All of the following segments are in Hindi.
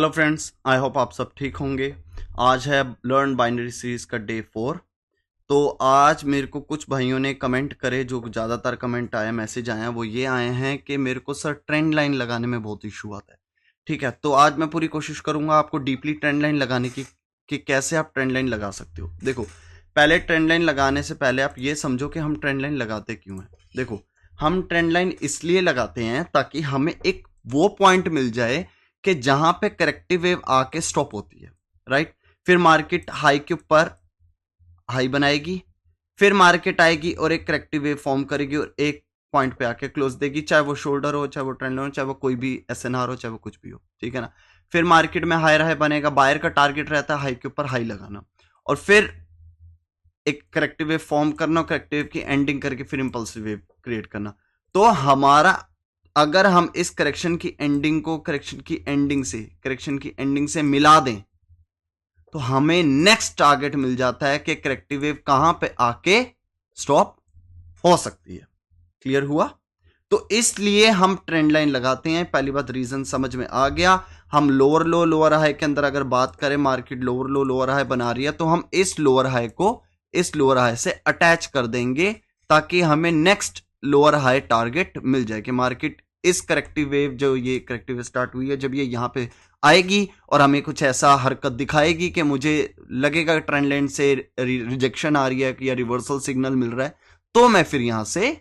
हेलो फ्रेंड्स, आई होप आप सब ठीक होंगे। आज है लर्न बाइनरी सीरीज का डे 4। तो आज मेरे को कुछ भाइयों ने कमेंट करे, जो ज़्यादातर कमेंट आए, मैसेज आए हैं, वो ये आए हैं कि मेरे को सर ट्रेंड लाइन लगाने में बहुत इशू आता है। ठीक है, तो आज मैं पूरी कोशिश करूंगा आपको डीपली ट्रेंड लाइन लगाने की कि कैसे आप ट्रेंड लाइन लगा सकते हो। देखो, पहले ट्रेंड लाइन लगाने से पहले आप ये समझो कि हम ट्रेंड लाइन लगाते क्यों हैं। देखो, हम ट्रेंड लाइन इसलिए लगाते हैं ताकि हमें एक वो पॉइंट मिल जाए कि जहां पे करेक्टिव वेव आके स्टॉप होती है, राइट। फिर मार्केट हाई के ऊपर हाई बनाएगी, फिर मार्केट आएगी और एक करेक्टिव वेव फॉर्म करेगी और एक पॉइंट पे आके क्लोज देगी, चाहे वो शोल्डर हो, चाहे वो ट्रेंड लाइन हो, चाहे वो कोई भी एसएनआर हो, चाहे वो कुछ भी हो, ठीक है ना। फिर मार्केट में हायर हाई बनेगा, बायर का टारगेट रहता है हाई के ऊपर हाई लगाना, और फिर एक करेक्टिव वेव फॉर्म करना, करेक्टिव वेव की एंडिंग करके फिर इंपल्सिव वेव क्रिएट करना। तो हमारा, अगर हम इस करेक्शन की एंडिंग को करेक्शन की एंडिंग से मिला दें तो हमें नेक्स्ट टारगेट मिल जाता है कि करेक्टिव वेव कहां पे आके स्टॉप हो सकती है। क्लियर हुआ? तो इसलिए हम ट्रेंड लाइन लगाते हैं। पहली बात, रीजन समझ में आ गया। हम लोअर लो लोअर हाई के अंदर अगर बात करें, मार्केट लोअर लो लोअर हाई बना रही है, तो हम इस लोअर हाई को इस लोअर हाई से अटैच कर देंगे ताकि हमें नेक्स्ट लोअर हाई टारगेट मिल जाए कि मार्केट इस करेक्टिव वेव, जो ये करेक्टिव वेव स्टार्ट हुई है, जब ये यहां पे आएगी और हमें कुछ ऐसा हरकत दिखाएगी कि मुझे लगेगा ट्रेंड लाइन से रिजेक्शन आ रही है या रिवर्सल सिग्नल मिल रहा है, तो मैं फिर यहां से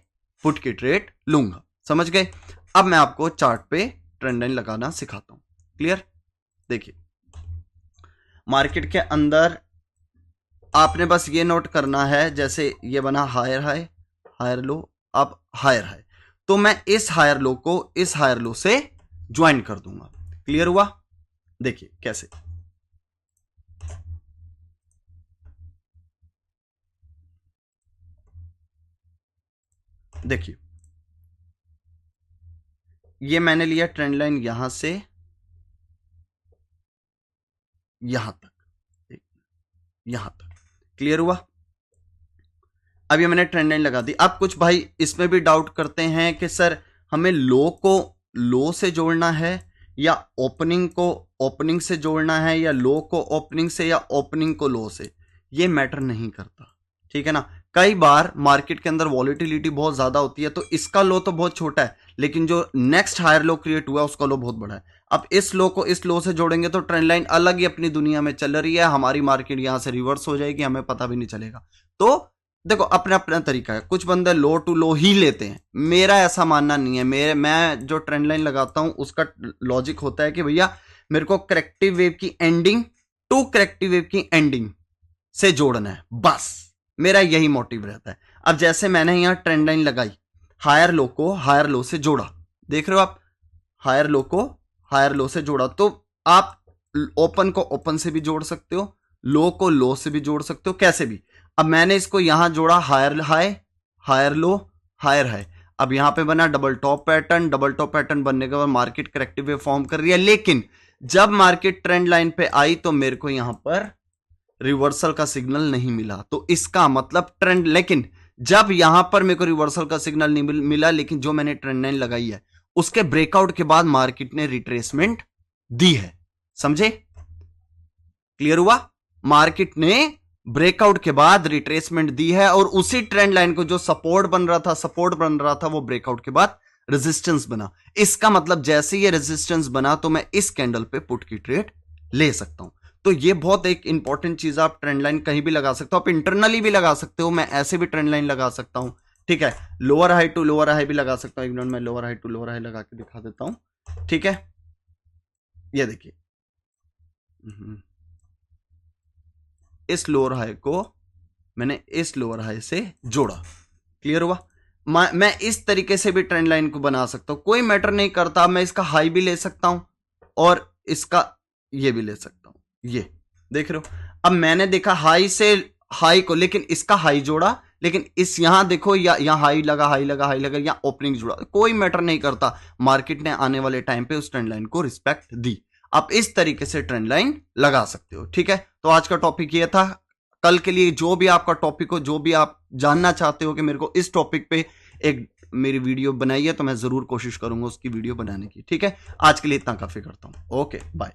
पुट की ट्रेड लूंगा। समझ गए? अब मैं आपको चार्ट पे ट्रेंड लाइन लगाना सिखाता हूं। क्लियर? देखिए, मार्केट के अंदर आपने बस ये नोट करना है, जैसे ये बना हायर हाई, हायर लो, अब हायर हाई, तो मैं इस हायर लो को इस हायर लो से ज्वाइन कर दूंगा। क्लियर हुआ? देखिए कैसे। देखिए, ये मैंने लिया ट्रेंड लाइन यहां से यहां तक, यहां तक। क्लियर हुआ? अब ये मैंने ट्रेंड लाइन लगा दी। अब कुछ भाई इसमें भी डाउट करते हैं कि सर हमें लो को लो से जोड़ना है या ओपनिंग को ओपनिंग से जोड़ना है, या लो को ओपनिंग से या ओपनिंग को लो से। ये मैटर नहीं करता, ठीक है ना। कई बार मार्केट के अंदर वॉलिटिलिटी बहुत ज्यादा होती है, तो इसका लो तो बहुत छोटा है, लेकिन जो नेक्स्ट हायर लो क्रिएट हुआ उसका लो बहुत बड़ा है। अब इस लो को इस लो से जोड़ेंगे तो ट्रेंड लाइन अलग ही अपनी दुनिया में चल रही है, हमारी मार्केट यहां से रिवर्स हो जाएगी, हमें पता भी नहीं चलेगा। तो देखो, अपना अपना तरीका है। कुछ बंदे लो टू लो ही लेते हैं, मेरा ऐसा मानना नहीं है। मैं जो ट्रेंड लाइन लगाता हूं उसका लॉजिक होता है कि भैया मेरे को करेक्टिव वेव की एंडिंग टू करेक्टिव वेव की एंडिंग से जोड़ना है, बस मेरा यही मोटिव रहता है। अब जैसे मैंने यहां ट्रेंड लाइन लगाई, हायर लो को हायर लो से जोड़ा, देख रहे हो आप, हायर लो को हायर लो से जोड़ा, तो आप ओपन को ओपन से भी जोड़ सकते हो, लो को लो से भी जोड़ सकते हो, कैसे भी। अब मैंने इसको यहां जोड़ा, higher high, higher low, higher high. अब यहां पे बना double top pattern. Double top pattern बनने के बाद मार्केट करेक्टिव वेव फॉर्म कर रही है, लेकिन जब मार्केट ट्रेंड लाइन पे आई तो मेरे को यहां पर रिवर्सल का सिग्नल नहीं मिला। तो इसका मतलब ट्रेंड, लेकिन जब यहां पर मेरे को रिवर्सल का सिग्नल नहीं मिला, लेकिन जो मैंने ट्रेंड लाइन लगाई है उसके ब्रेकआउट के बाद मार्केट ने रिट्रेसमेंट दी है। समझे? क्लियर हुआ? मार्केट ने ब्रेकआउट के बाद रिट्रेसमेंट दी है, और उसी ट्रेंड लाइन को जो सपोर्ट बन रहा था वो ब्रेकआउट के बाद रेजिस्टेंस बना। इसका मतलब जैसे ये रेजिस्टेंस बना तो मैं इस कैंडल पे पुट की ट्रेड ले सकता हूं। तो ये बहुत एक इंपॉर्टेंट चीज, आप ट्रेंड लाइन कहीं भी लगा सकते हो, आप इंटरनली भी लगा सकते हो, मैं ऐसे भी ट्रेंड लाइन लगा सकता हूं, ठीक है। Lower high to lower high भी लगा सकता हूं। एक मिनट, मैं lower high to lower high लगा के दिखा देता हूं, ठीक है। ये देखिए, इस लोअर हाई को मैंने इस लोअर हाई से जोड़ा। क्लियर हुआ? मैं इस तरीके से भी ट्रेंड लाइन को बना सकता हूं, कोई मैटर नहीं करता। मैं इसका हाई भी ले सकता हूं और इसका ये भी ले सकता हूं। ये देख रहे हो? अब मैंने देखा हाई से हाई को, लेकिन इसका हाई जोड़ा, लेकिन इस यहां देखो, या यहां हाई लगा, हाई लगा, हाई लगा, या ओपनिंग जुड़ा, कोई मैटर नहीं करता। मार्केट ने आने वाले टाइम पे उस ट्रेंड लाइन को रिस्पेक्ट दी। आप इस तरीके से ट्रेंड लाइन लगा सकते हो, ठीक है। तो आज का टॉपिक ये था। कल के लिए जो भी आपका टॉपिक हो, जो भी आप जानना चाहते हो कि मेरे को इस टॉपिक पे एक मेरी वीडियो बनाई है, तो मैं जरूर कोशिश करूंगा उसकी वीडियो बनाने की, ठीक है। आज के लिए इतना काफी करता हूं। Okay, bye.